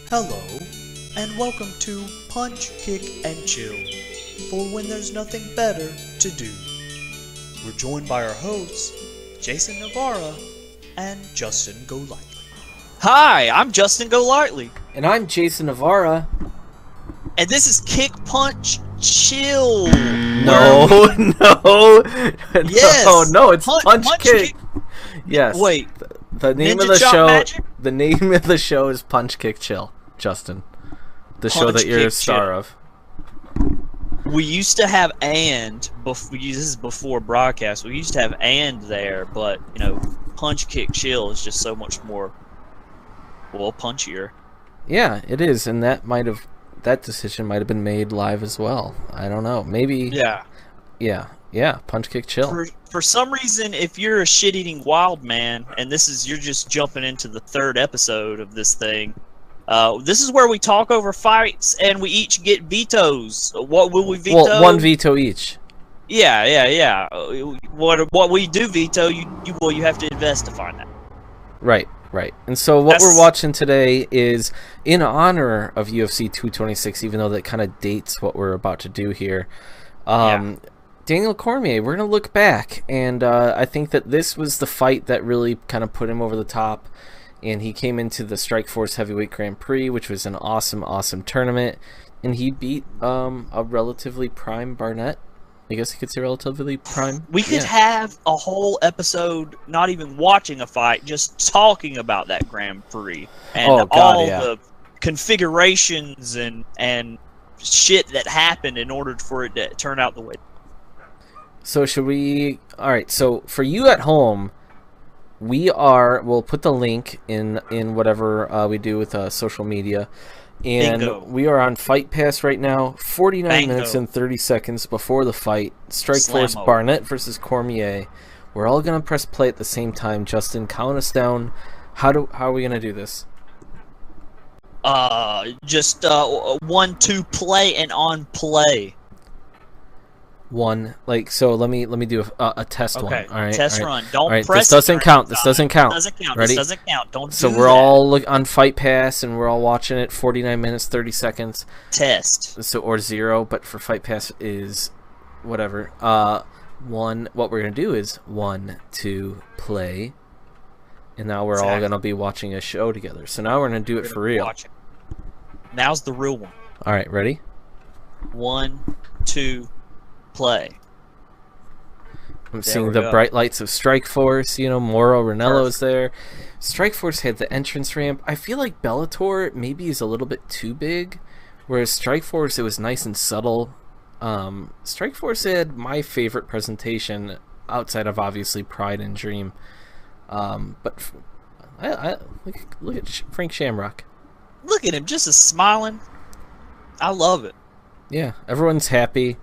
Hello, and welcome to Punch, Kick, and Chill, for when there's nothing better to do. We're joined by our hosts, Jason Nawara and Justin Golightly. Hi, I'm Justin Golightly. And I'm Jason Nawara. And this is Kick, Punch, Chill. No, it's punch kick. Yes. Wait. The name Ninja of the Chop show. Magic? The name of the show is Punch Kick Chill. Justin, the show that you're a star of. We used to have this is before broadcast. We used to have there, but Punch Kick Chill is just so much more, punchier. Yeah, it is, and that decision might have been made live as well. I don't know. Maybe. Yeah. Punch Kick Chill. For some reason, if you're a shit-eating wild man, and you're just jumping into the third episode of this thing, this is where we talk over fights, and we each get vetoes. What will we veto? Well, one veto each. Yeah. What we do veto, you have to invest to find out. Right. And so what we're watching today is in honor of UFC 226, even though that kind of dates what we're about to do here. Daniel Cormier, we're going to look back, and I think that this was the fight that really kind of put him over the top, and he came into the Strikeforce Heavyweight Grand Prix, which was an awesome tournament, and he beat a relatively prime Barnett. I guess you could say relatively prime. We could have a whole episode not even watching a fight, just talking about that Grand Prix and the configurations and shit that happened in order for it to turn out the way. So should we... Alright, so for you at home, we'll put the link in whatever we do with social media. And Bingo. We are on Fight Pass right now, 49 Bango. minutes and 30 seconds before the fight. Strikeforce Slam-o. Barnett versus Cormier. We're all going to press play at the same time. Justin, count us down. How are we going to do this? Just 1, 2, play and on play. One, so let me do a test one. All right, test all right. run. Don't all right, press. This doesn't count. This doesn't count. Ready? This doesn't count. Don't. So do we're that. all on Fight Pass, and we're all watching it. 49 minutes, 30 seconds. Test. So or 0, but for Fight Pass is whatever. One. What we're gonna do is 1, 2, play, and now we're all gonna be watching a show together. So now we're gonna do it for real. Now's the real one. All right, ready? 1, 2, play. I'm seeing the bright lights of Strikeforce. Mauro Ranello's there. Strikeforce had the entrance ramp. I feel like Bellator maybe is a little bit too big, whereas Strikeforce, it was nice and subtle. Strikeforce had my favorite presentation outside of obviously Pride and Dream. But I look at Frank Shamrock. Look at him, just smiling. I love it. Yeah, everyone's happy.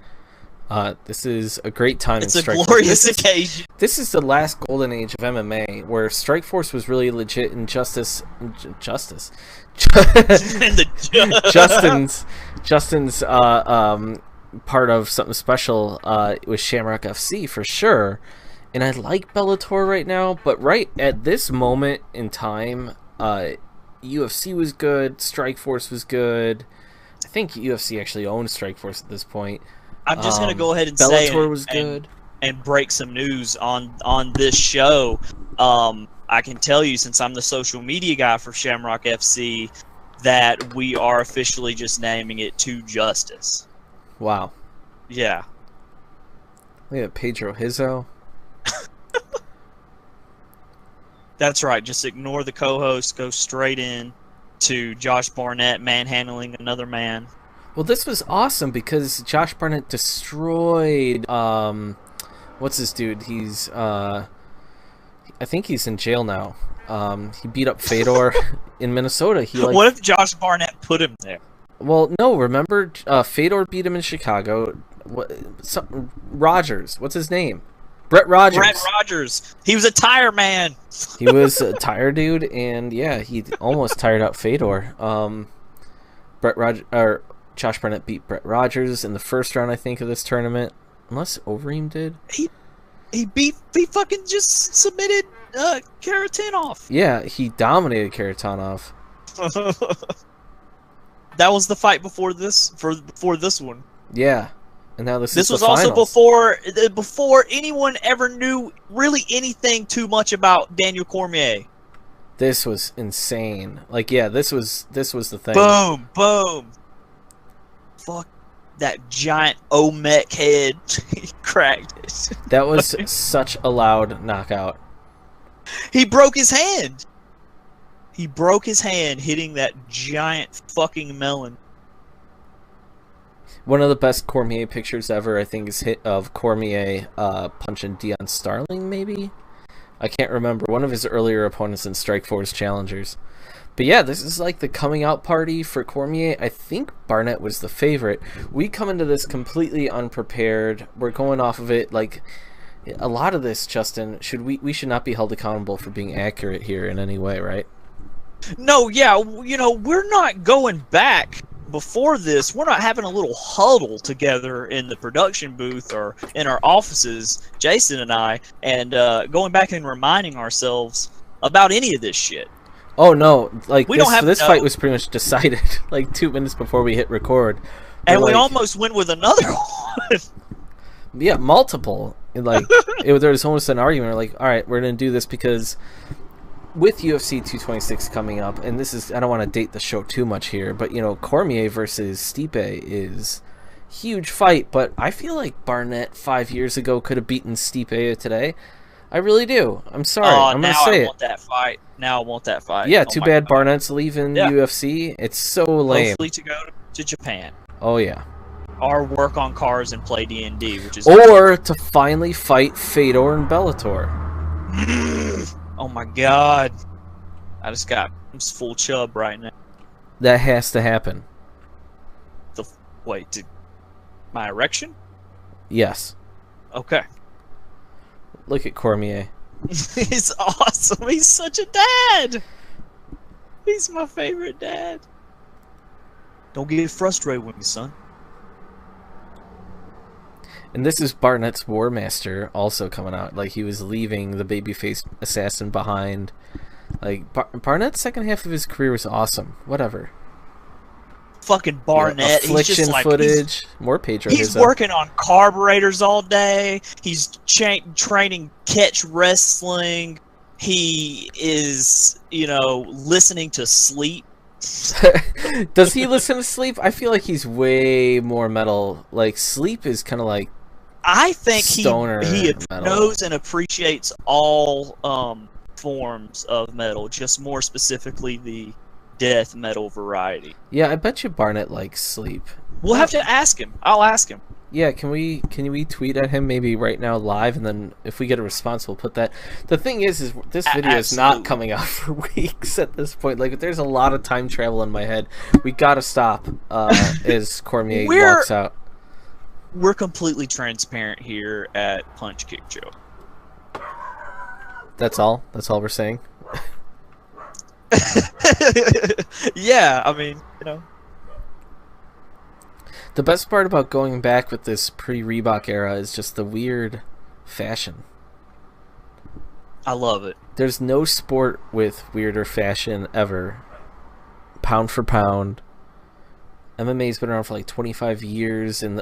This is a great time. It's a glorious occasion. This is the last golden age of MMA, where Strikeforce was really legit, and Justin's part of something special with Shamrock FC for sure. And I like Bellator right now, but right at this moment in time, UFC was good, Strikeforce was good. I think UFC actually owns Strikeforce at this point. I'm just gonna go ahead and Bellator say was good. And break some news on this show. I can tell you, since I'm the social media guy for Shamrock FC, that we are officially just naming it To Justice. Wow. Yeah. Look at Pedro Hizzo. That's right. Just ignore the co-host. Go straight in to Josh Barnett manhandling another man. Well, this was awesome because Josh Barnett destroyed. What's this dude? He's. I think he's in jail now. He beat up Fedor in Minnesota. What if Josh Barnett put him there? Well, no. Remember, Fedor beat him in Chicago. Rogers. What's his name? Brett Rogers. Brett Rogers. He was a tire man. He was a tire dude, and yeah, he almost tired out Fedor. Josh Barnett beat Brett Rogers in the first round, I think, of this tournament. Unless Overeem did. He fucking just submitted Karatanov. Yeah, he dominated Karatanov. That was the fight before this one. Yeah, and now this was the also finals. before anyone ever knew really anything too much about Daniel Cormier. This was insane. Like, yeah, this was the thing. Boom, boom. Fuck that giant Olmec head. He cracked it. That was such a loud knockout. He broke his hand. He broke his hand hitting that giant fucking melon. One of the best Cormier pictures ever, I think, is hit of Cormier punching Dion Starling, maybe? I can't remember. One of his earlier opponents in Strikeforce Challengers. But yeah, this is like the coming out party for Cormier. I think Barnett was the favorite. We come into this completely unprepared. We're going off of it. Like, a lot of this, Justin, we should not be held accountable for being accurate here in any way, right? No, yeah, you know, we're not going back before this. We're not having a little huddle together in the production booth or in our offices, Jason and I, and going back and reminding ourselves about any of this shit. Oh no! Like, this no. fight was pretty much decided like 2 minutes before we hit record, and we almost went with another one. Yeah, multiple. Like, there was almost an argument. Like, all right, we're gonna do this because with UFC 226 coming up, and this is, I don't want to date the show too much here, but you know, Cormier versus Stipe is huge fight. But I feel like Barnett 5 years ago could have beaten Stipe today. I really do. I'm sorry. I'm going to say it. Now I want that fight. Now I want that fight. Yeah, too bad Barnett's leaving UFC. It's so lame. Hopefully to go to Japan. Oh, yeah. Or work on cars and play D&D, which is... Or to finally fight Fedor and Bellator. Oh, my God. I'm full chub right now. That has to happen. Wait, my erection? Yes. Okay. Look at Cormier. He's awesome. He's such a dad. He's my favorite dad. Don't get frustrated with me, son. And this is Barnett's War Master also coming out. Like, he was leaving the babyface assassin behind. Like, Barnett's second half of his career was awesome. Whatever. Fucking Barnett. Affliction he's just like, footage. More page right He's working on carburetors all day. He's training catch wrestling. He is, listening to Sleep. Does he listen to Sleep? I feel like he's way more metal. Like, Sleep is kind of like I think stoner he metal. Knows and appreciates all forms of metal, just more specifically the death metal variety. Yeah, I bet you Barnett likes Sleep. We'll have to ask him. I'll ask him. Yeah, can we tweet at him maybe right now live, and then if we get a response, we'll put that. The thing is this video is not coming out for weeks at this point. Like, there's a lot of time travel in my head. We gotta stop as Cormier walks out. We're completely transparent here at Punch Kick Joe. That's all. That's all we're saying. Yeah, I mean, The best part about going back with this pre-Reebok era is just the weird fashion. I love it. There's no sport with weirder fashion ever. Pound for pound. MMA's been around for like 25 years in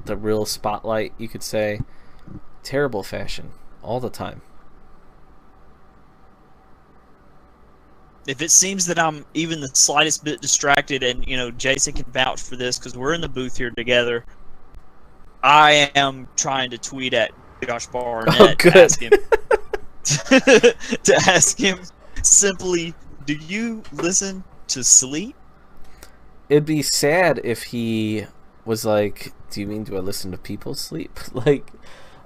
the real spotlight, you could say. Terrible fashion. All the time. If it seems that I'm even the slightest bit distracted, and Jason can vouch for this because we're in the booth here together, I am trying to tweet at Josh Barnett to ask him simply, do you listen to Sleep? It'd be sad if he was like, do I listen to people sleep? Like,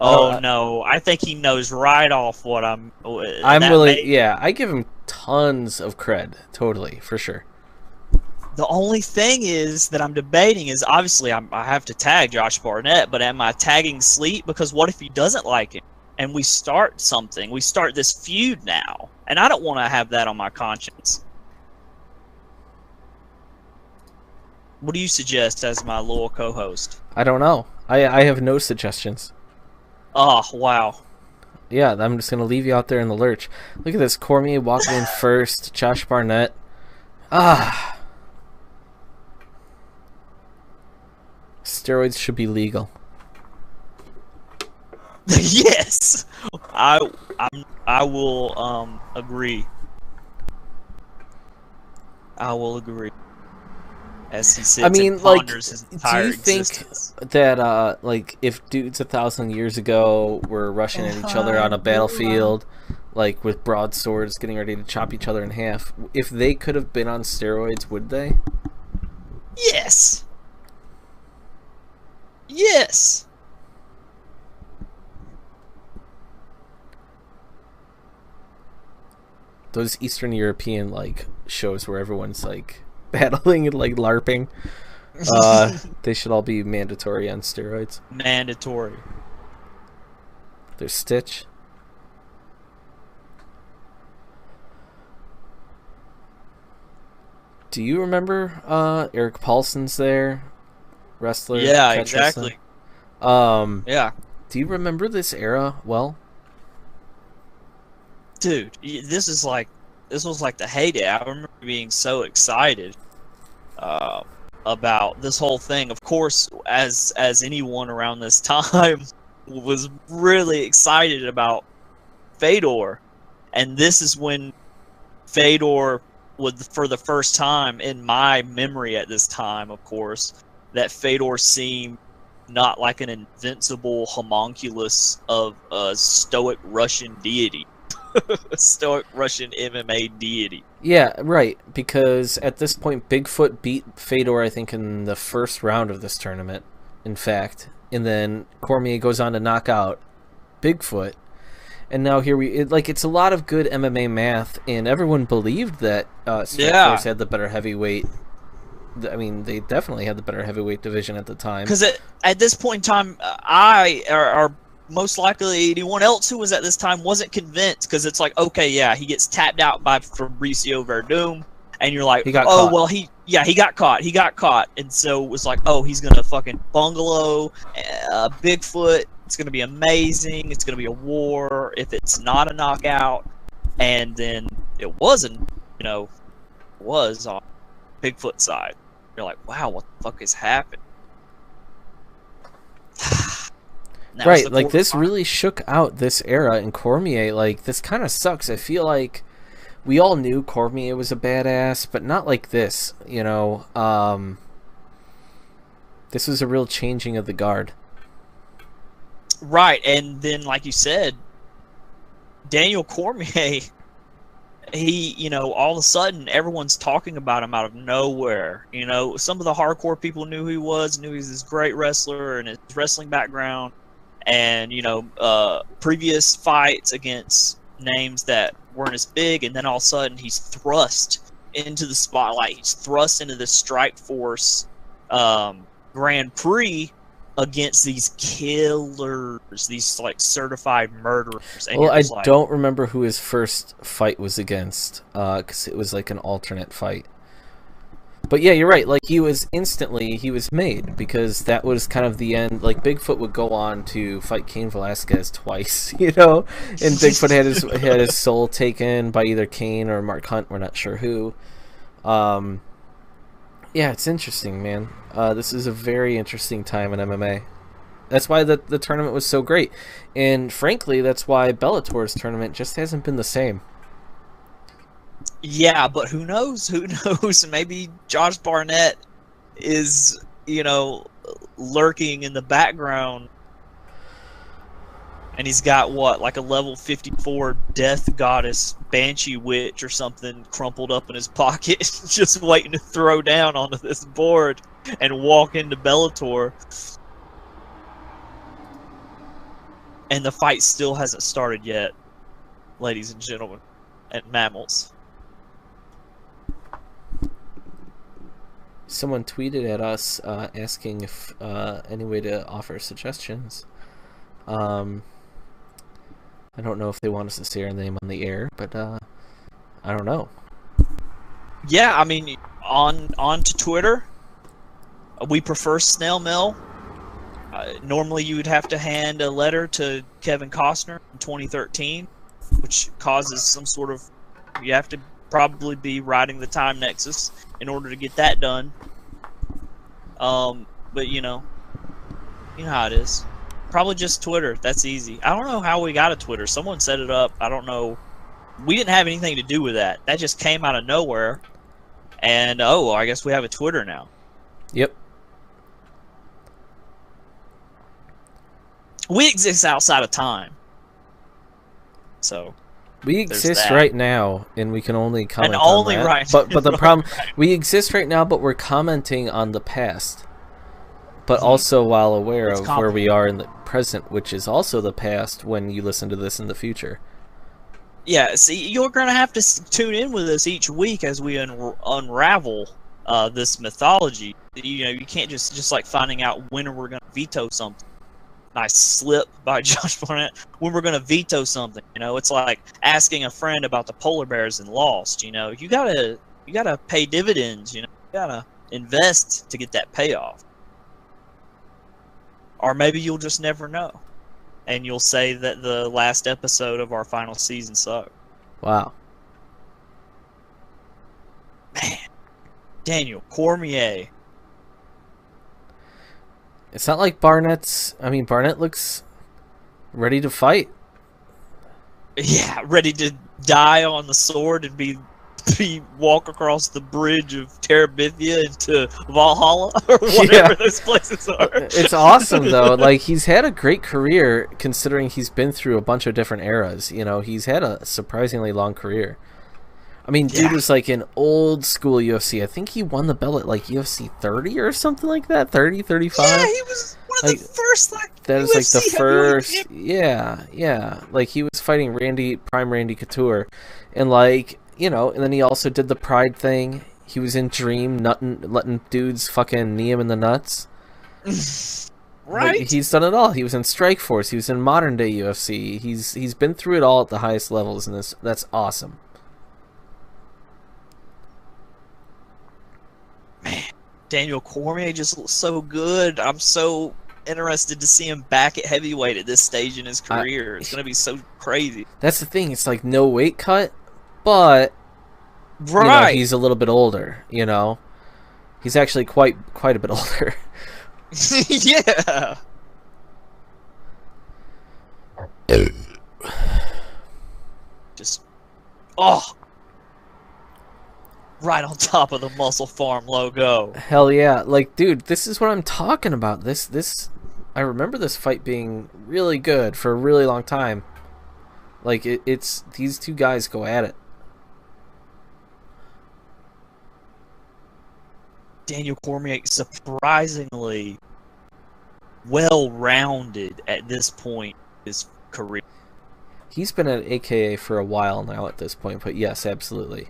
no, I think he knows right off what I'm really, I give him tons of cred, totally, for sure. The only thing is that I'm debating is, obviously I have to tag Josh Barnett, but am I tagging Sleep? Because what if he doesn't like him and we start something? We start this feud now, and I don't want to have that on my conscience. What do you suggest as my loyal co-host? I don't know. I have no suggestions. Oh, wow. Yeah, I'm just going to leave you out there in the lurch. Look at this. Cormier walking in first. Josh Barnett. steroids should be legal. Yes, I will agree. I will agree. As he sits and ponders his entire existence. Do you think that like if dudes 1,000 years ago were rushing at each other on a battlefield, like with broadswords, getting ready to chop each other in half, if they could have been on steroids, would they? Yes. Yes. Those Eastern European like shows where everyone's like battling and like LARPing, they should all be mandatory on steroids. Mandatory. There's Stitch. Do you remember Eric Paulson's there? Wrestler? Yeah, exactly. Yeah. Do you remember this era well? Dude, this was like the heyday. I remember being so excited about this whole thing. Of course, as anyone around this time was really excited about Fedor, and this is when Fedor would, for the first time in my memory at this time, of course, that Fedor seemed not like an invincible homunculus of a stoic Russian deity. A stoic Russian MMA deity. Yeah, right. Because at this point, Bigfoot beat Fedor, I think, in the first round of this tournament, in fact. And then Cormier goes on to knock out Bigfoot. And now here it's a lot of good MMA math, and everyone believed that Strikeforce had the better heavyweight. I mean, they definitely had the better heavyweight division at the time. Because at this point in time, or most likely anyone else who was at this time wasn't convinced, because it's like, okay, yeah, he gets tapped out by Fabricio Verdum, and you're like, he got caught, and so it was like, oh, he's gonna fucking bungalow Bigfoot, it's gonna be amazing, it's gonna be a war if it's not a knockout, and then it wasn't, was on Bigfoot's side. You're like, wow, what the fuck is happening? Right, like this really shook out this era, and Cormier, like, this kind of sucks. I feel like we all knew Cormier was a badass, but not like this, This was a real changing of the guard. Right, and then, like you said, Daniel Cormier, he, all of a sudden, everyone's talking about him out of nowhere. Some of the hardcore people knew who he was, knew he was this great wrestler and his wrestling background. And, previous fights against names that weren't as big, and then all of a sudden he's thrust into the spotlight. He's thrust into the Strikeforce Grand Prix against these killers, these, like, certified murderers. And well, I don't remember who his first fight was against, because it was, like, an alternate fight. But yeah, you're right. Like, he was made, because that was kind of the end. Like, Bigfoot would go on to fight Cain Velasquez twice, and Bigfoot had his soul taken by either Cain or Mark Hunt. We're not sure who. Yeah, it's interesting, man. This is a very interesting time in MMA. That's why the tournament was so great, and frankly, that's why Bellator's tournament just hasn't been the same. Yeah, but who knows? Who knows? Maybe Josh Barnett is, lurking in the background, and he's got like a level 54 death goddess banshee witch or something crumpled up in his pocket, just waiting to throw down onto this board and walk into Bellator. And the fight still hasn't started yet, ladies and gentlemen, and mammals. Someone tweeted at us asking if any way to offer suggestions. I don't know if they want us to say our name on the air, but I don't know. Yeah, I mean, on to Twitter, we prefer snail mail. Normally, you would have to hand a letter to Kevin Costner in 2013, which causes some sort of... You have to probably be riding the time nexus in order to get that done. But You know how it is. Probably just Twitter. That's easy. I don't know how we got a Twitter. Someone set it up. I don't know. We didn't have anything to do with that. That just came out of nowhere. And, oh, I guess we have a Twitter now. Yep. We exist outside of time. So... We exist right now, and we can only comment and only on that. Right. But the problem, we exist right now, but we're commenting on the past. But also while aware of where we are in the present, which is also the past when you listen to this in the future. Yeah, see, you're going to have to tune in with us each week as we unravel this mythology. You know, you can't just like finding out when we're going to veto something. Nice slip by Josh Barnett. When we're going to veto something, you know, it's like asking a friend about the polar bears in Lost. You know, you gotta pay dividends. You know, you gotta invest to get that payoff. Or maybe you'll just never know, and you'll say that the last episode of our final season sucked. Wow. Man, Daniel Cormier. It's not like Barnett's... I mean, Barnett looks ready to fight. Yeah, ready to die on the sword and walk across the bridge of Terabithia into Valhalla or whatever those places are. It's awesome, though. Like, he's had a great career considering he's been through a bunch of different eras. You know, he's had a surprisingly long career. I mean, dude was like in old school UFC. I think he won the belt at like UFC 30 or something like that. 30, 35. Yeah, he was one of the first that UFC is like the first. Yeah. Yeah. Like he was fighting Prime Randy Couture, and like, you know, and then he also did the Pride thing. He was in Dream, letting dudes fucking knee him in the nuts. Right. Like, he's done it all. He was in Strikeforce. He was in modern day UFC. He's been through it all at the highest levels, and that's awesome. Man, Daniel Cormier just looks so good. I'm so interested to see him back at heavyweight at this stage in his career. It's going to be so crazy. That's the thing. It's like no weight cut, but you know, he's a little bit older, you know. He's actually quite a bit older. Yeah. Just right on top of the Muscle Farm logo. Hell yeah. Like, dude, this is what I'm talking about. This I remember this fight being really good for a really long time. Like, it's these two guys go at it. Daniel Cormier surprisingly well-rounded at this point in his career. He's been at AKA for a while now at this point, but yes, absolutely.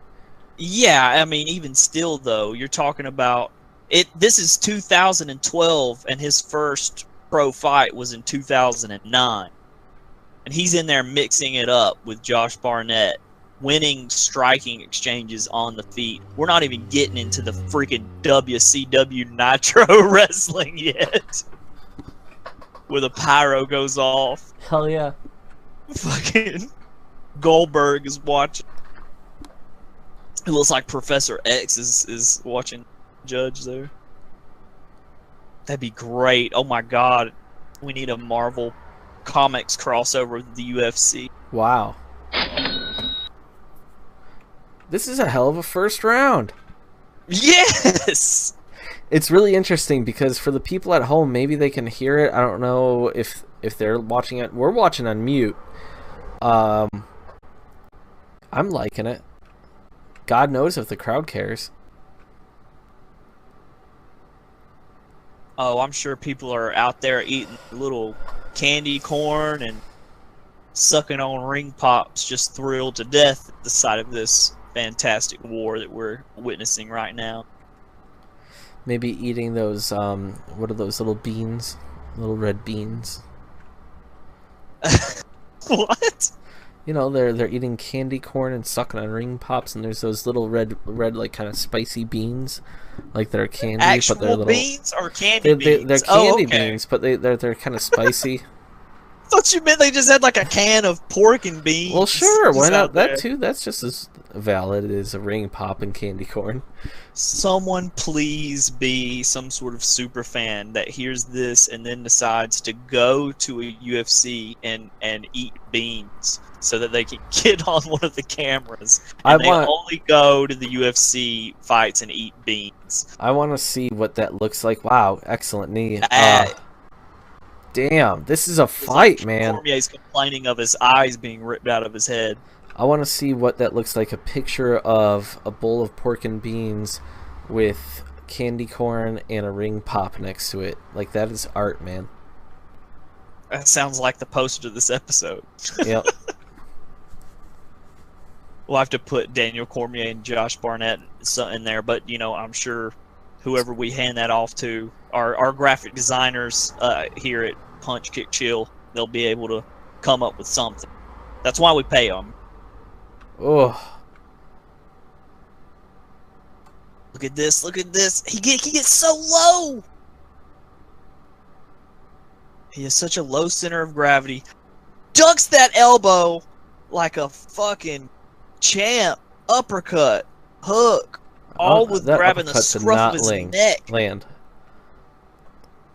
Yeah, I mean, even still, though, you're talking about it. This is 2012, and his first pro fight was in 2009, and he's in there mixing it up with Josh Barnett, winning striking exchanges on the feet. We're not even getting into the freaking WCW Nitro wrestling yet, where the pyro goes off. Hell yeah! Fucking Goldberg is watching. It looks like Professor X is watching Judge there. That'd be great. Oh my god. We need a Marvel Comics crossover with the UFC. Wow. This is a hell of a first round. Yes! It's really interesting because for the people at home, maybe they can hear it. I don't know if they're watching it. We're watching on mute. I'm liking it. God knows if the crowd cares. Oh, I'm sure people are out there eating little candy corn and sucking on ring pops, just thrilled to death at the sight of this fantastic war that we're witnessing right now. Maybe eating those, what are those little beans? Little red beans. What? You know, they're eating candy corn and sucking on ring pops, and there's those little red like kind of spicy beans, like they're candy, Actual but they're little beans or candy beans. They're candy beans, but they're kind of spicy. thought you meant they just had like a can of pork and beans. Well, sure, why not that too? That's just as valid as a ring pop and candy corn. Someone please be some sort of super fan that hears this and then decides to go to a UFC and eat beans so that they can get on one of the cameras. And they only go to the UFC fights and eat beans. I want to see what that looks like. Wow, excellent knee. Damn, this is a fight, man. Cormier's complaining of his eyes being ripped out of his head. I want to see what that looks like. A picture of a bowl of pork and beans with candy corn and a ring pop next to it. Like, that is art, man. That sounds like the poster to this episode. Yep. We'll have to put Daniel Cormier and Josh Barnett in there, but, you know, I'm sure whoever we hand that off to, our graphic designers here at Punch Kick Chill, they'll be able to come up with something. That's why we pay them. Oh. Look at this, look at this. He gets so low. He has such a low center of gravity. Ducks that elbow like a fucking champ. Uppercut, hook, all with grabbing the scruff of his neck. Land.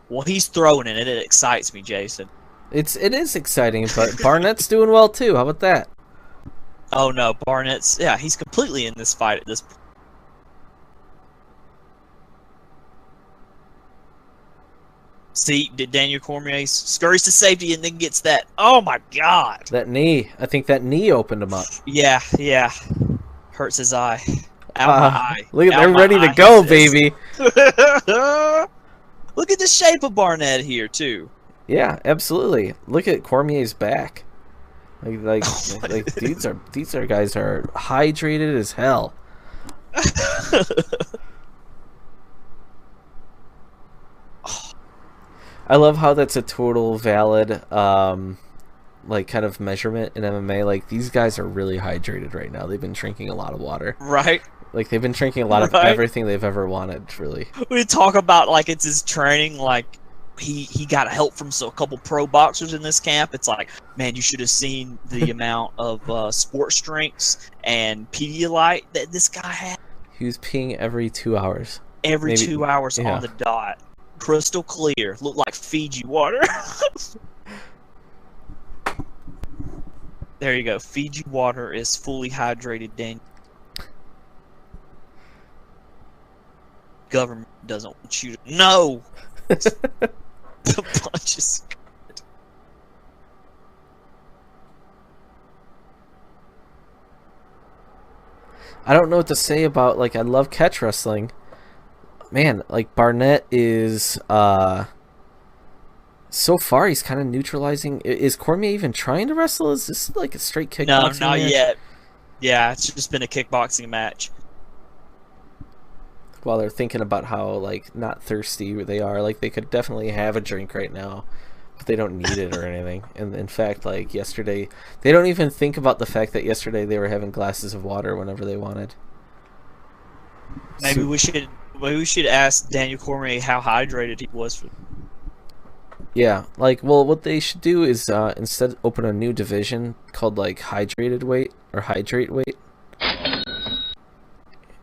Well, he's throwing it, and it excites me, Jason. It is exciting, but Barnett's doing well too. How about that? Oh no, Barnett's he's completely in this fight at this point. See, did Daniel Cormier scurries to safety and then gets that? Oh my God! That knee. I think that knee opened him up. Yeah. Hurts his eye. Out my eye. Look at they're ready to go, baby. Look at the shape of Barnett here too. Yeah, absolutely. Look at Cormier's back. Like these guys are hydrated as hell. I love how that's a total valid like kind of measurement in MMA. Like, these guys are really hydrated right now. They've been drinking a lot of water. Right. Like, they've been drinking a lot of everything they've ever wanted, really. We talk about like it's his training, like he got help from a couple pro boxers in this camp. It's like, man, you should have seen the amount of sports drinks and Pedialyte that this guy had. He was peeing every 2 hours. Every 2 hours on the dot. Crystal clear. Looked like Fiji water. There you go. Fiji water is fully hydrated, Daniel. Government doesn't want you to know. The punch is good. I don't know what to say about, like, I love catch wrestling. Man, like, Barnett is, so far he's kind of neutralizing. Is Cormier even trying to wrestle? Is this like a straight kickboxing No, not match? yet. Yeah, it's just been a kickboxing match. While they're thinking about how, like, not thirsty they are. Like, they could definitely have a drink right now, but they don't need it or anything. And in fact, like, yesterday, they don't even think about the fact that yesterday they were having glasses of water whenever they wanted. Maybe we should ask Daniel Cormier how hydrated he was. Yeah, like, well, what they should do is instead open a new division called, like, hydrated weight or hydrate weight.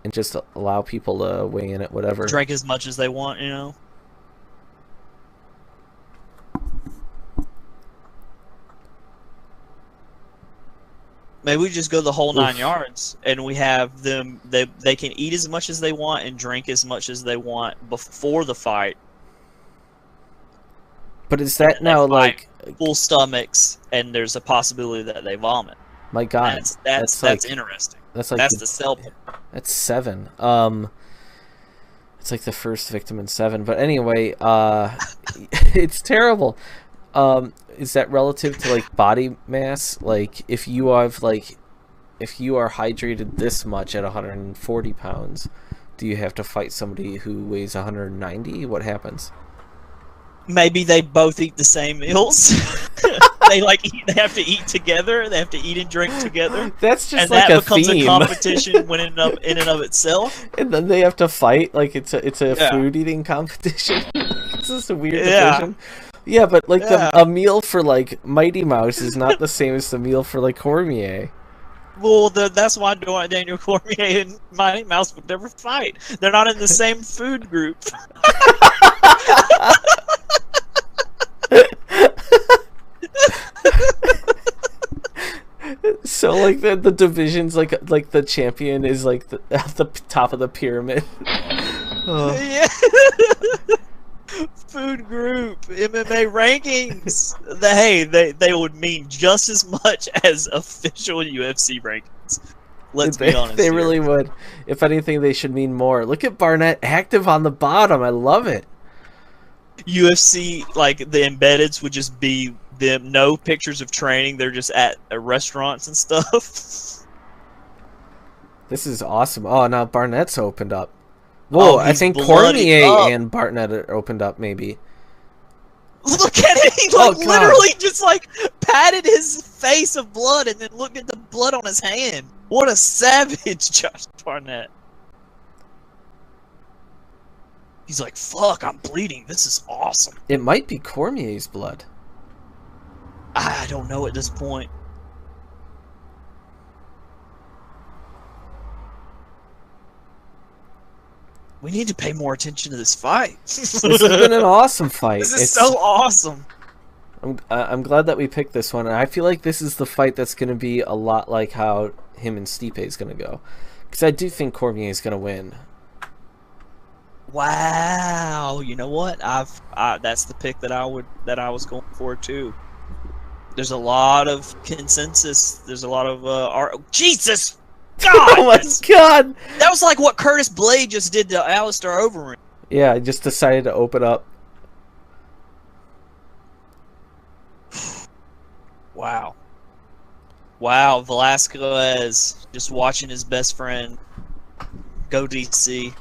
And just allow people to weigh in at whatever. Drink as much as they want, you know? Maybe we just go the whole 9 yards, and we have them. They can eat as much as they want and drink as much as they want before the fight. But is that now like full stomachs, and there's a possibility that they vomit? My God, that's interesting. That's like the sell. That's 7. It's like the first victim in 7. But anyway, it's terrible. Is that relative to, like, body mass? Like, if you are hydrated this much at 140 pounds, do you have to fight somebody who weighs 190? What happens? Maybe they both eat the same meals. They have to eat together. They have to eat and drink together. That's just and like that a becomes theme. a competition in and of itself. And then they have to fight like it's a food eating competition. It's just a weird division. Yeah, but like a meal for like Mighty Mouse is not the same as the meal for like Cormier. Well, that's why Daniel Cormier and Mighty Mouse would never fight. They're not in the same food group. So like the divisions, like the champion is like at the top of the pyramid. Yeah. Food group, MMA rankings. They would mean just as much as official UFC rankings. Let's be honest. They really would. If anything, they should mean more. Look at Barnett active on the bottom. I love it. UFC, like the embeddeds would just be them, no pictures of training. They're just at restaurants and stuff. This is awesome. Oh, now Barnett's opened up. Whoa, I think Cormier and Barnett are opened up, maybe. Look at it! He literally just like patted his face of blood and then looked at the blood on his hand. What a savage, Josh Barnett. He's like, fuck, I'm bleeding. This is awesome. It might be Cormier's blood. I don't know at this point. We need to pay more attention to this fight. This has been an awesome fight. This is so awesome. I'm glad that we picked this one, and I feel like this is the fight that's going to be a lot like how him and Stipe is going to go, because I do think Cormier is going to win. Wow, you know what? That's the pick that I was going for too. There's a lot of consensus. There's a lot of Jesus. God! Oh my God! That was like what Curtis Blade just did to Alistair Overeem. Yeah, I just decided to open up. Wow. Wow, Velasquez just watching his best friend go DC.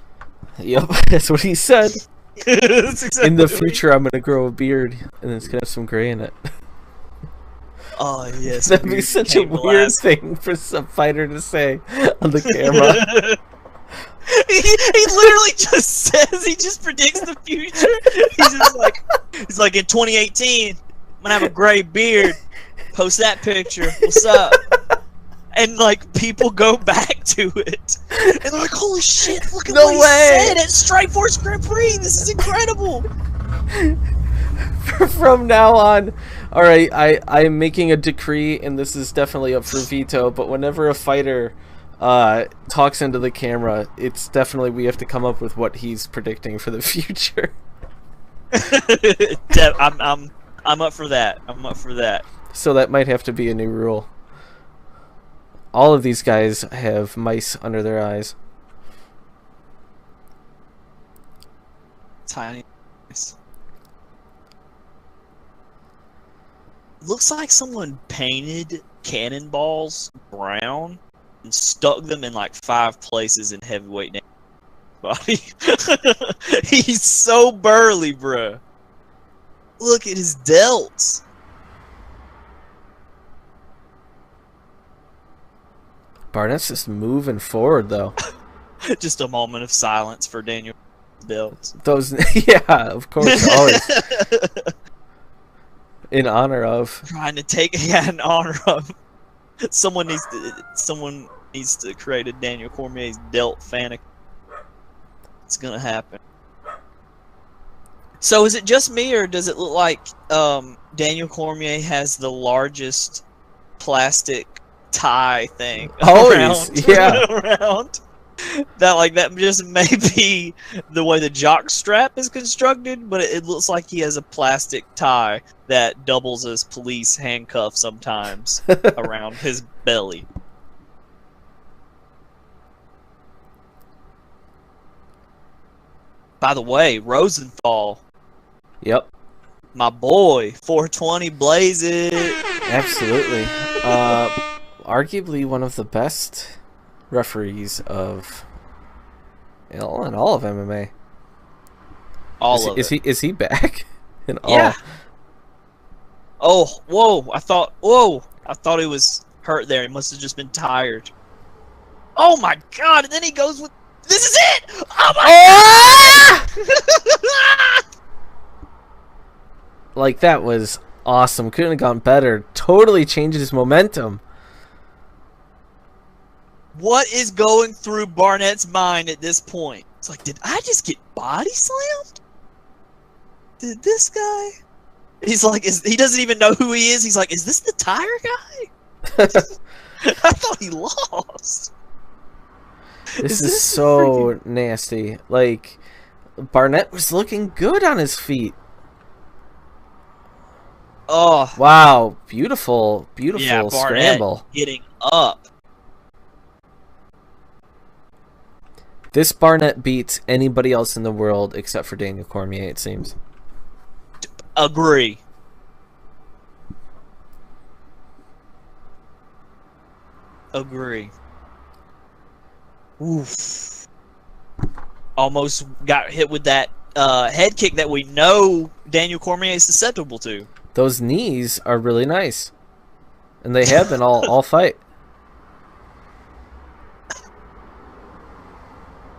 Yep, that's what he said. Exactly in the future, I'm going to grow a beard, and it's going to have some gray in it. Oh, yes. That'd be such a weird thing for some fighter to say on the camera. he literally just says, he just predicts the future. He's like, in 2018, I'm gonna have a gray beard. Post that picture. What's up? And like people go back to it, and they're like, "Holy shit! Look at what he said at Strikeforce Grand Prix. This is incredible." From now on, all right, I'm making a decree, and this is definitely up for veto. But whenever a fighter talks into the camera, it's definitely we have to come up with what he's predicting for the future. I'm up for that. I'm up for that. So that might have to be a new rule. All of these guys have mice under their eyes. Tiny. Looks like someone painted cannonballs brown and stuck them in like 5 places in heavyweight body. He's so burly, bruh. Look at his delts. Barnett's just moving forward, though. Just a moment of silence for Daniel delts. Those, yeah, of course, always. In honor of. Trying to take, yeah, in honor of. Someone needs to create a Daniel Cormier's delt fan. It's gonna happen. So is it just me, or does it look like Daniel Cormier has the largest plastic tie thing around? Yeah. Around? That just may be the way the jock strap is constructed, but it looks like he has a plastic tie that doubles as police handcuff sometimes around his belly. By the way, Rosenthal. Yep. My boy, 420 blaze it. Absolutely. Arguably one of the best referees of in all of MMA. Is he back? Yeah. Oh, whoa! I thought he was hurt there. He must have just been tired. Oh my God! And then he goes with. This is it! Oh my God! Like, that was awesome. Couldn't have gone better. Totally changed his momentum. What is going through Barnett's mind at this point? It's like, did I just get body slammed? Did this guy? He's like, he doesn't even know who he is. He's like, is this the tire guy? I thought he lost. This is so nasty. Like, Barnett was looking good on his feet. Oh. Wow. Beautiful, beautiful yeah, scramble. Getting up. This Barnett beats anybody else in the world except for Daniel Cormier, it seems. Agree. Oof. Almost got hit with that head kick that we know Daniel Cormier is susceptible to. Those knees are really nice. And they have been all fight.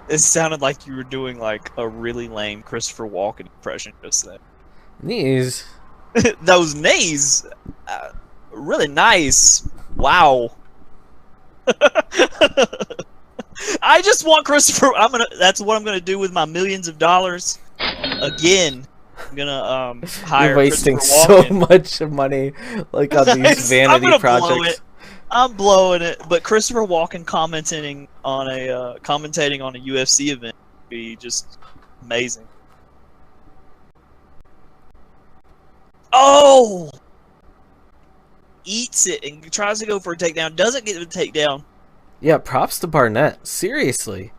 It sounded like you were doing like a really lame Christopher Walken impression just then. Knees? Those knees, really nice. Wow. I just want Christopher. That's what I'm gonna do with my millions of dollars. Again, I'm gonna hire. You're wasting so much money, like on these vanity projects. I'm blowing it, but Christopher Walken commentating on a UFC event would be just amazing. Oh! Eats it and tries to go for a takedown. Doesn't get the takedown. Yeah, props to Barnett. Seriously.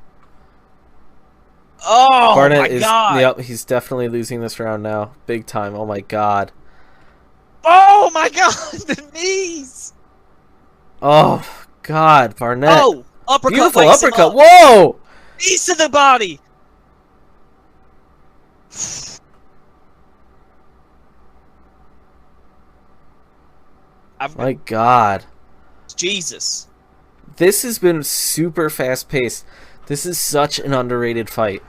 Oh, Barnett my God. Yep, he's definitely losing this round now. Big time. Oh, my God. Oh, my God. The knees. Oh, God. Barnett. Oh, uppercut. Beautiful uppercut. Whoa! Knees to the body. My God. Jesus. This has been super fast-paced. This is such an underrated fight.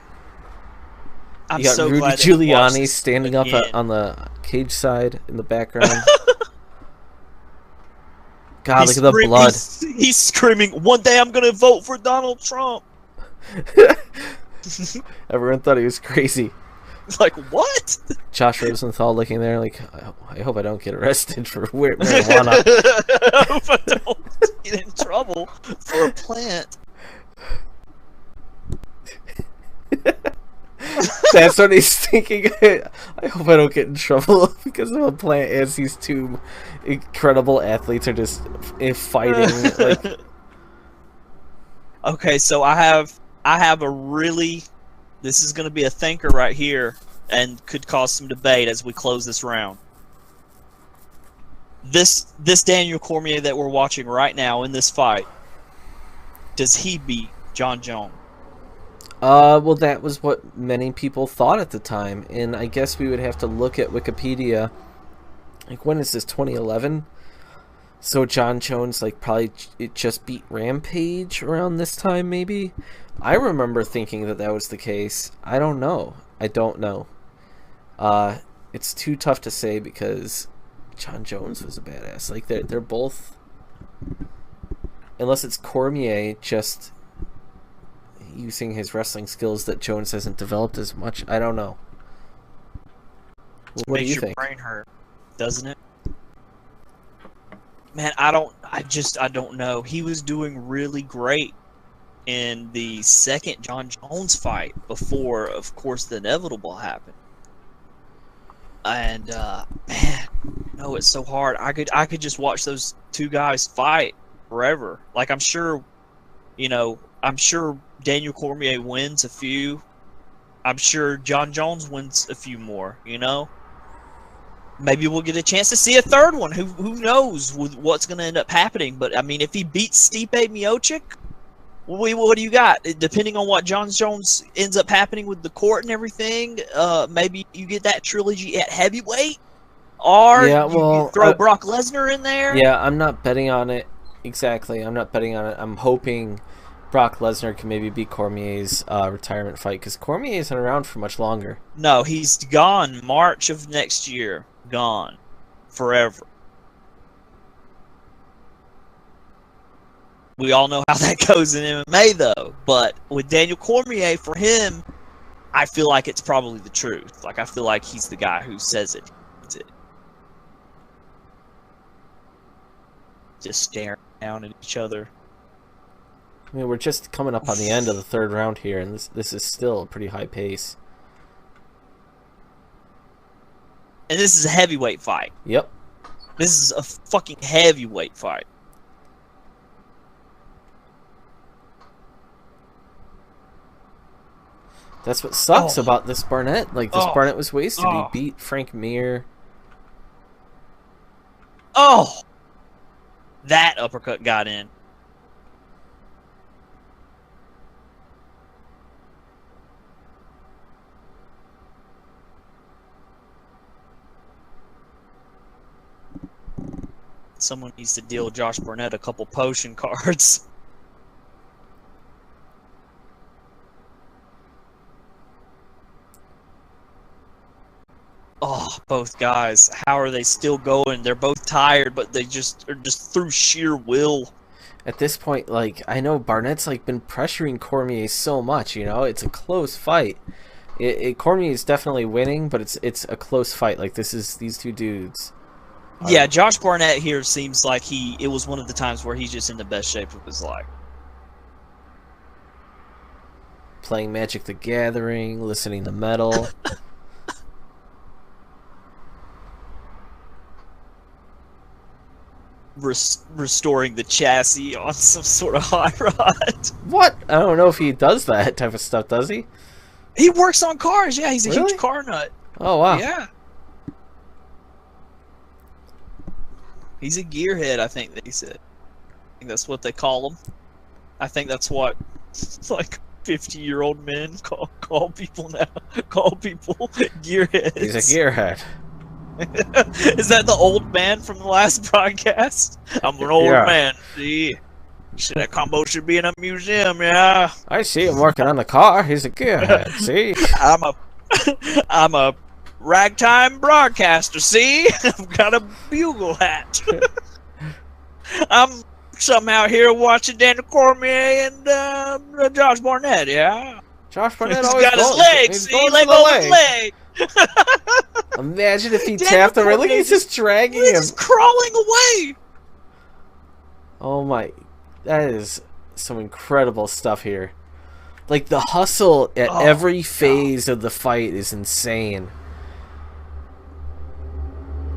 I'm you got so Rudy glad Giuliani standing up again. on the cage side in the background. God, look at the blood. He's screaming, "One day I'm going to vote for Donald Trump." Everyone thought he was crazy. Like, what? Josh Rosenthal looking there like, I hope I don't get arrested for marijuana. I hope I don't get in trouble for a plant. That's what he's thinking. I hope I don't get in trouble because of a plant, as these two incredible athletes are just fighting. Like, okay, so I have a really. This is going to be a thinker right here, and could cause some debate as we close this round. This Daniel Cormier that we're watching right now in this fight, does he beat Jon Jones? Well, that was what many people thought at the time, and I guess we would have to look at Wikipedia. Like, when is this, 2011? So Jon Jones, like, probably it just beat Rampage around this time, maybe? I remember thinking that was the case. I don't know. It's too tough to say because Jon Jones was a badass. Like, they're both... Unless it's Cormier just using his wrestling skills that Jones hasn't developed as much. I don't know. What do you think? Makes your brain hurt, doesn't it? Man, I don't know. He was doing really great in the second Jon Jones fight before, of course, the inevitable happened. And man, no, it's so hard. I could just watch those two guys fight forever. Like, I'm sure Daniel Cormier wins a few. I'm sure Jon Jones wins a few more, Maybe we'll get a chance to see a third one. Who knows with what's going to end up happening. But, I mean, if he beats Stipe Miocic, what do you got? Depending on what Jon Jones ends up happening with the court and everything, maybe you get that trilogy at heavyweight. Or you throw Brock Lesnar in there. Yeah, I'm not betting on it. Exactly. I'm not betting on it. I'm hoping Brock Lesnar can maybe beat Cormier's retirement fight, because Cormier isn't around for much longer. No, he's gone March of next year. gone forever. We all know how that goes in MMA, though. But with Daniel Cormier, for him, I feel like it's probably the truth. Like, I feel like he's the guy who says it. Just staring down at each other. I mean, we're just coming up on the end of the third round here, and this is still a pretty high pace. And this is a heavyweight fight. Yep. This is a fucking heavyweight fight. That's what sucks about this Barnett. Like, this Barnett was wasted. He beat Frank Mir. Oh! That uppercut got in. Someone needs to deal Josh Barnett a couple potion cards. Oh, both guys. How are they still going? They're both tired, but they just are just through sheer will. At this point, like, I know Barnett's like been pressuring Cormier so much, you know? It's a close fight. Cormier is definitely winning, but it's a close fight. Like, these two dudes. Yeah, Josh Barnett here seems like it was one of the times where he's just in the best shape of his life. Playing Magic the Gathering, listening to metal. Restoring the chassis on some sort of high rod. What? I don't know if he does that type of stuff, does he? He works on cars, yeah. He's a Really? huge car nut. Oh, wow. Yeah. He's a gearhead, I think they said. I think that's what they call him. I think that's what, like, 50-year-old men call people now. Call people gearheads. He's a gearhead. Is that the old man from the last broadcast? I'm an old man. See, that combo should be in a museum. Yeah. I see him working on the car. He's a gearhead. See, I'm a ragtime broadcaster. See, I've got a bugle hat. I'm somehow here watching Daniel Cormier and Josh Barnett. Yeah. Josh Barnett He's always got his legs. See, leg over leg. Imagine if he tapped the leg. Look, he's just dragging him. He's just crawling away. Oh my, that is some incredible stuff here. Like, the hustle at every phase of the fight is insane.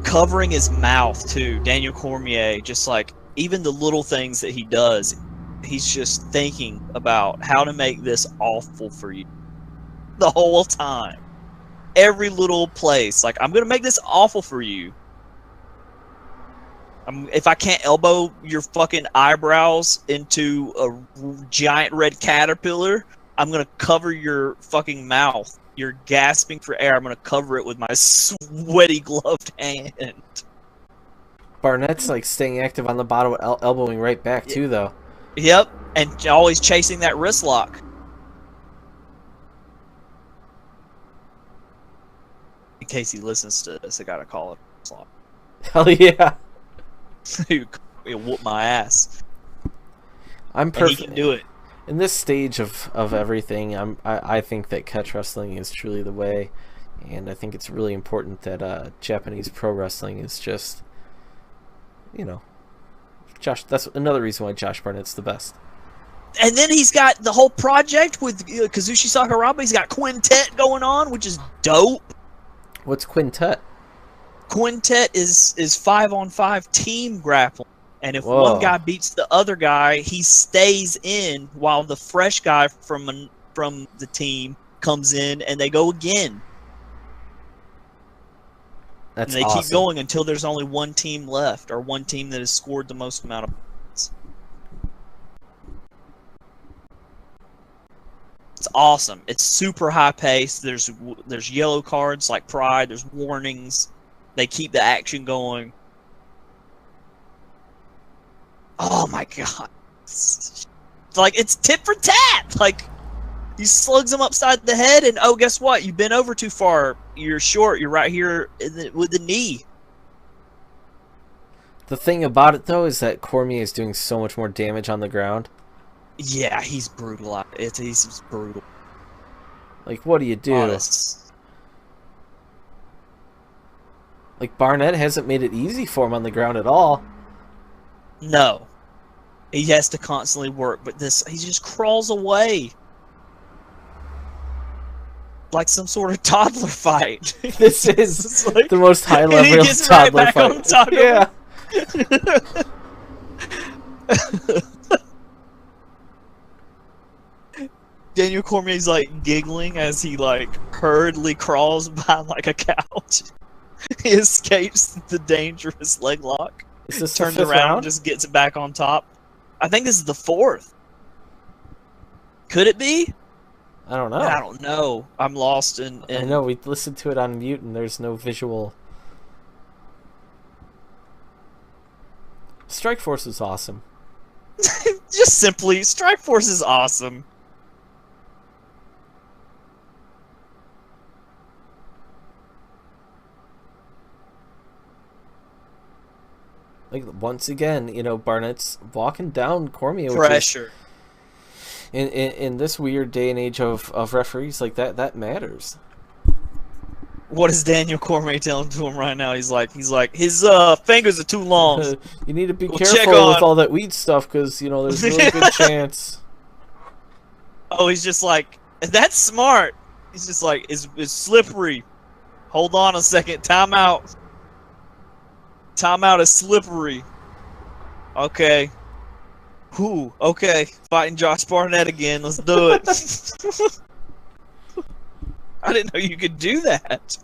Covering his mouth too, Daniel Cormier, just like even the little things that he does, he's just thinking about how to make this awful for you the whole time. Every little place, like, I'm gonna make this awful for you. If I can't elbow your fucking eyebrows into a giant red caterpillar, I'm gonna cover your fucking mouth. You're gasping for air. I'm gonna cover it with my sweaty gloved hand. Barnett's like staying active on the bottom, elbowing right back too, though. Yep, and always chasing that wrist lock. In case he listens to this, I gotta call it wrist lock. Hell yeah. He'll whoop my ass. I'm perfect. He can do it. In this stage of everything, I think that catch wrestling is truly the way, and I think it's really important that Japanese pro wrestling is just, you know, that's another reason why Josh Barnett's the best. And then he's got the whole project with Kazushi Sakuraba. He's got Quintet going on, which is dope. What's Quintet? Quintet is 5-on-5 team grappling. And if one guy beats the other guy, he stays in while the fresh guy from the team comes in, and they go again. That's and they awesome. keep going until there's only one team left, or one team that has scored the most amount of points. It's awesome. It's super high paced. There's yellow cards like Pride. There's warnings. They keep the action going. Oh my god! It's like it's tit for tat. Like He slugs him upside the head, and oh, guess what? You bent over too far. You're short. You're right here with the knee. The thing about it, though, is that Cormier is doing so much more damage on the ground. Yeah, he's brutal. He's brutal. Like, what do you do? Honest. Like, Barnett hasn't made it easy for him on the ground at all. No. He has to constantly work, but he just crawls away. Like some sort of toddler fight. This is like, the most high level of toddler fight. Yeah. Daniel Cormier's like giggling as he like hurriedly crawls by like a couch. He escapes the dangerous leg lock. Is this turns the fifth around, round? just gets it back on top. I think this is the fourth. Could it be? I don't know. I don't know. I'm lost in. I know we listened to it on mute and there's no visual. Strikeforce is awesome. Just simply, Strikeforce is awesome. Like, once again, you know, Barnett's walking down Cormier. Pressure. In this weird day and age of referees, like, that matters. What is Daniel Cormier telling to him right now? He's like, his fingers are too long. You need to be careful with all that weed stuff, because, you know, there's a really good chance. Oh, he's just like, that's smart. He's just like, it's slippery. Hold on a second. Timeout. Timeout is slippery. Okay. Whew. Okay. Fighting Josh Barnett again. Let's do it. I didn't know you could do that.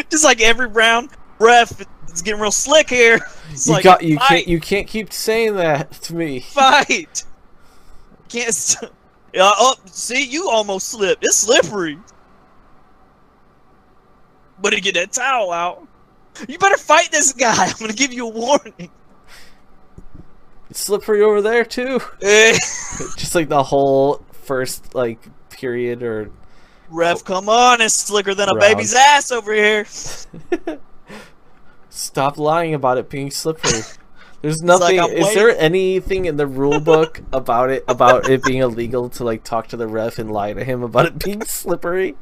Just like every round, ref, it's getting real slick here. It's you can't keep saying that to me. Fight. Can't. See, you almost slipped. It's slippery. Better get that towel out. You better fight this guy. I'm gonna give you a warning. It's slippery over there too. Just like the whole first period or. Ref, come on! It's slicker than a baby's ass over here. Stop lying about it being slippery. There's nothing. Is there anything in the rule book about it being illegal to talk to the ref and lie to him about it being slippery?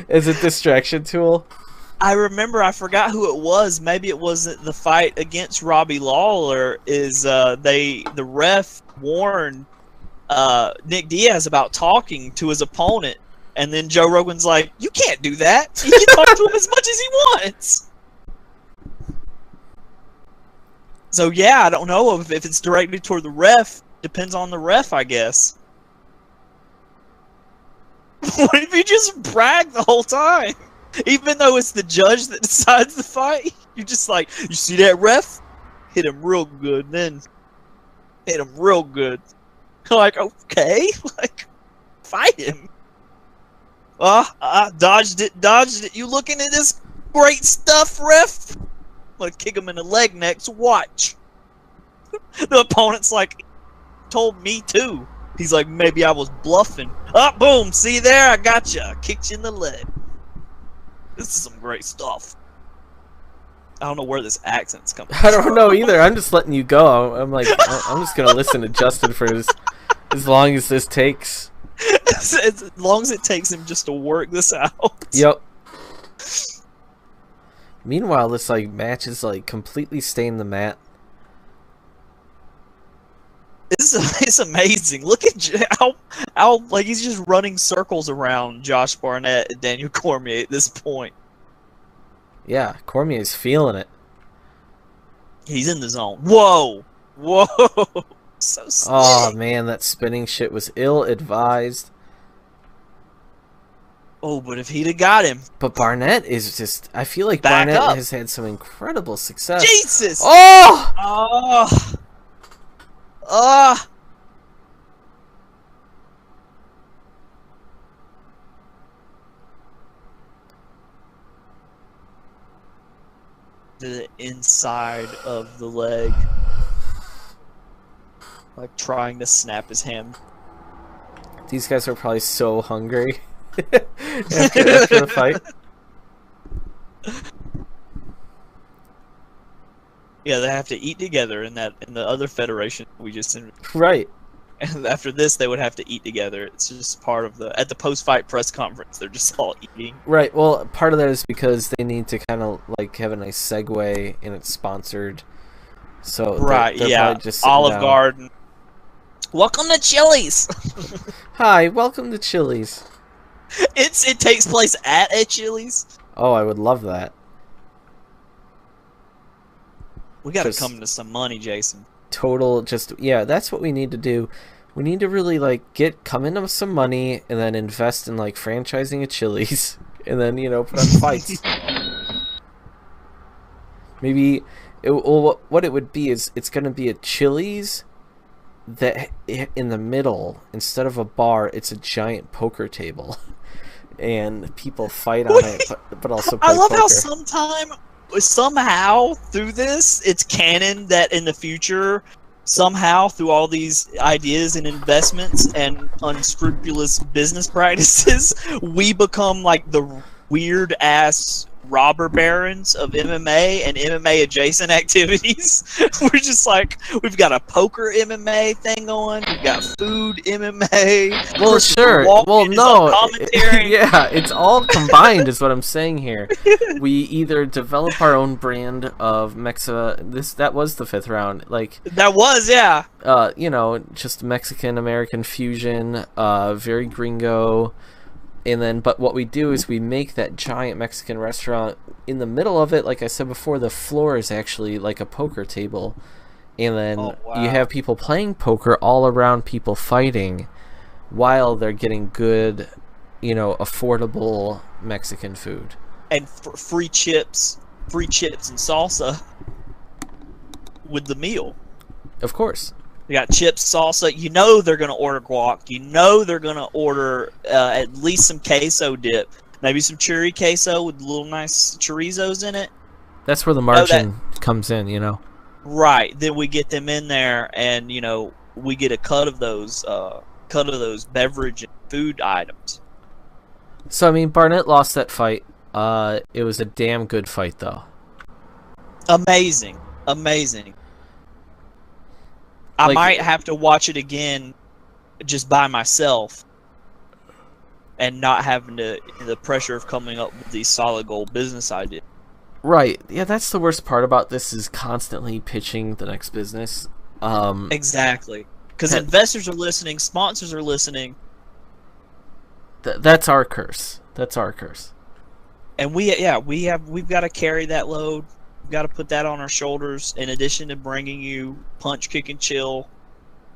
As a distraction tool? I remember. I forgot who it was. Maybe it wasn't the fight against Robbie Lawler. The ref warned Nick Diaz about talking to his opponent, and then Joe Rogan's like, "You can't do that. You can talk to him as much as he wants." So yeah, I don't know if it's directed toward the ref. Depends on the ref, I guess. What if you just brag the whole time? Even though it's the judge that decides the fight, you're just like, you see that ref? Hit him real good, then hit him real good. Like, okay, fight him. Dodged it. You looking at this great stuff, ref? I'm gonna kick him in the leg next. Watch. The opponent's like, told me too. He's like, maybe I was bluffing. Boom, see there? I got you. I kicked you in the leg. This is some great stuff. I don't know where this accent's coming from. I don't know either. I'm just letting you go. I'm just going to listen to Justin for as long as this takes. As long as it takes him just to work this out. Yep. Meanwhile, this match is completely stained the mat. It's amazing. Look at how he's just running circles around Josh Barnett and Daniel Cormier at this point. Yeah, Cormier's feeling it. He's in the zone. Whoa! So slick. Oh man, that spinning shit was ill-advised. Oh, but if he'd have got him. But Barnett is just... I feel like Barnett has had some incredible success. Jesus! Oh! The inside of the leg. Trying to snap his hand. These guys are probably so hungry after the fight. Yeah, they have to eat together in the other federation we just right. And after this, they would have to eat together. It's just part of at the post-fight press conference. They're just all eating. Right. Well, part of that is because they need to kind of like have a nice segue, and it's sponsored. So right, they're yeah. just Olive Garden. Welcome to Chili's. Hi, welcome to Chili's. It takes place at a Chili's. Oh, I would love that. We got to come to some money, Jason. Yeah, that's what we need to do. We need to really like come into some money and then invest in like franchising a Chili's and then put on fights. Maybe what it would be is it's going to be a Chili's that in the middle, instead of a bar, it's a giant poker table, and people fight on it, but also play I love poker. how somehow through this, it's canon that in the future, somehow through all these ideas and investments and unscrupulous business practices, we become like the weird ass robber barons of MMA and MMA adjacent activities. We're just like, we've got a poker MMA thing going, we've got food MMA. Well, sure. Well, no. Yeah, it's all combined is what I'm saying here. We either develop our own brand of that was the 5th round. Like that was, yeah. Just Mexican American fusion, very gringo. And then, but what we do is we make that giant Mexican restaurant. In the middle of it, like I said before, the floor is actually like a poker table. And then you have people playing poker all around people fighting while they're getting good, affordable Mexican food. And free chips and salsa with the meal. Of course. We got chips, salsa. They're going to order guac. They're going to order at least some queso dip. Maybe some churi queso with little nice chorizos in it. That's where the margin comes in, Right. Then we get them in there, and we get a cut of those beverage and food items. So I mean, Barnett lost that fight. It was a damn good fight, though. Amazing. I might have to watch it again just by myself and not having the pressure of coming up with these solid gold business ideas. Right. Yeah, that's the worst part about this is constantly pitching the next business. Exactly. Because investors are listening, sponsors are listening. That's our curse. And we've got to carry that load. We've got to put that on our shoulders in addition to bringing you Punch, Kick, and Chill,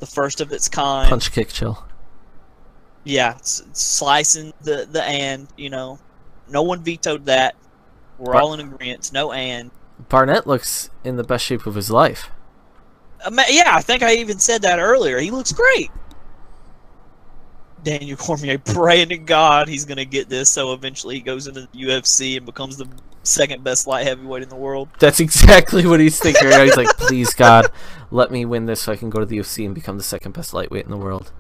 the first of its kind. Punch, Kick, Chill. Yeah, slicing the and, no one vetoed that. We're all in agreement. No and. Barnett looks in the best shape of his life. Yeah, I think I even said that earlier. He looks great. Daniel Cormier praying to God he's going to get this, so eventually he goes into the UFC and becomes the second best light heavyweight in the world. That's exactly what he's thinking right now. He's like, please, God, let me win this so I can go to the UFC and become the second best lightweight in the world.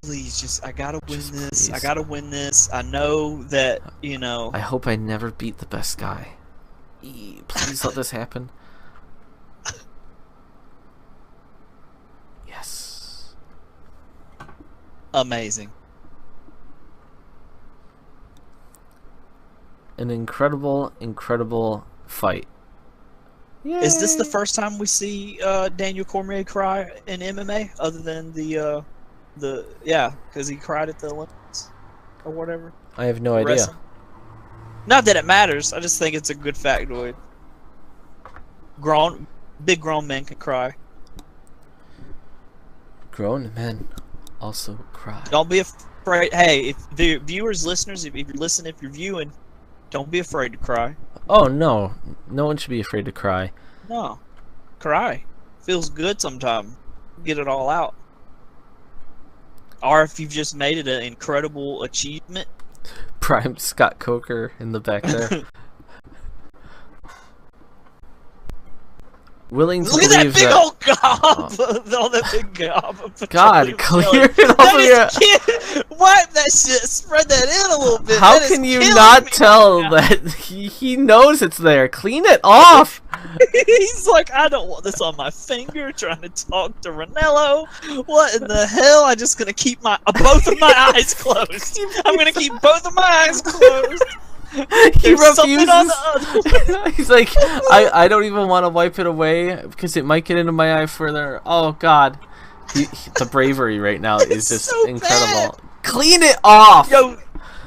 Please, I gotta win this. Please. I gotta win this. I know that, I hope I never beat the best guy. Please let this happen. Yes. Amazing. An incredible fight. Yay. Is this the first time we see Daniel Cormier cry in MMA, other than because he cried at the Olympics or whatever? I have no idea. Wrestling. Not that it matters. I just think it's a good factoid. Big grown men can cry. Grown men also cry. Don't be afraid. Hey, if the viewers, listeners, if you're listening, if you're viewing, don't be afraid to cry. Oh, no. No one should be afraid to cry. No. Cry. Feels good sometimes. Get it all out. Or if you've just made it an incredible achievement. Prime Scott Coker in the back there. willing to Look at that big old gob! All that big gob. God, clear it off of your... Wipe that shit. Spread that in a little bit. How can you not tell that he knows it's there? Clean it off! He's like, I don't want this on my finger, trying to talk to Ranello. What in the hell? I'm just going to keep both of my eyes closed. I'm going to keep both of my eyes closed. He refuses. He's like, I don't even want to wipe it away because it might get into my eye further. Oh God, the bravery right now is just so incredible. Bad. Clean it off. Yo,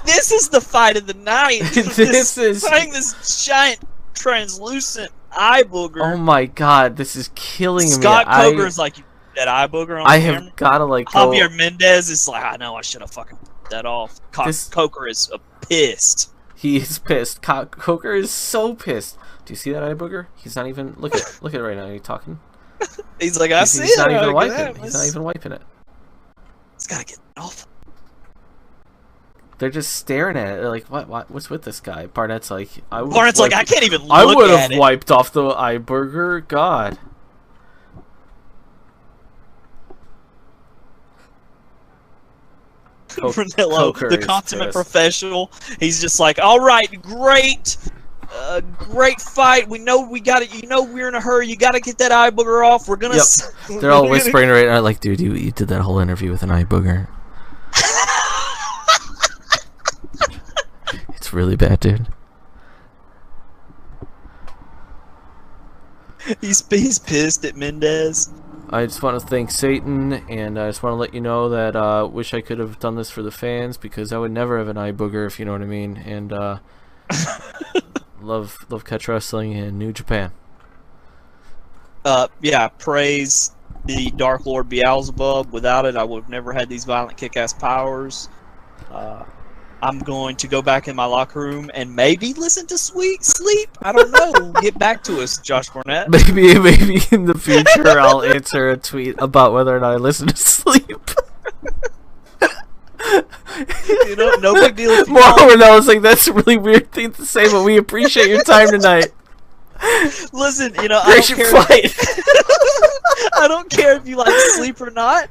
this is the fight of the night. This is fighting this giant translucent eye booger. Oh my God, this is killing me. Scott Coker's like, that eye booger on I have gotta like Javier Mendez is like, I know I should have fucking put that off. Coker is pissed. He is pissed. Coker is so pissed. Do you see that eye booger? He's not even look at it right now. Are you talking? He's like, I see he's it. Not even wiping it. He's not even wiping it. He's gotta get off. They're just staring at it. They're like, what's with this guy? Barnett's like, I can't even look I would at have wiped off the eye burger. God. Ranello, the consummate professional. He's just like, all right, great fight. We know we got it. You know we're in a hurry. You got to get that eye booger off. We're gonna. Yep. They're all whispering right now, like, dude, you did that whole interview with an eye booger. It's really bad, dude. He's pissed at Mendez. I just want to thank Satan, and I just want to let you know that wish I could have done this for the fans because I would never have an eye booger, if you know what I mean. And love catch wrestling in New Japan. Yeah, praise the Dark Lord Beelzebub. Without it, I would have never had these violent kick-ass powers. I'm going to go back in my locker room and maybe listen to Sweet Sleep. I don't know. Get back to us, Josh Barnett. Maybe in the future I'll answer a tweet about whether or not I listen to Sleep. You know, no big deal. More when I was like, that's a really weird thing to say, but we appreciate your time tonight. Listen, you know, I don't care. I don't care if you like Sleep or not.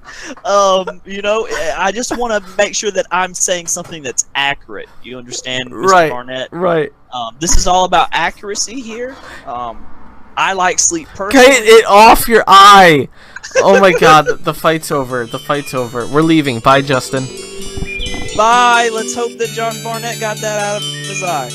You know, I just want to make sure that I'm saying something that's accurate. You understand, Mr. Barnett? Right. This is all about accuracy here. I like Sleep personally. Get it off your eye! Oh my God, the fight's over. The fight's over. We're leaving. Bye, Justin. Bye. Let's hope that Josh Barnett got that out of his eye.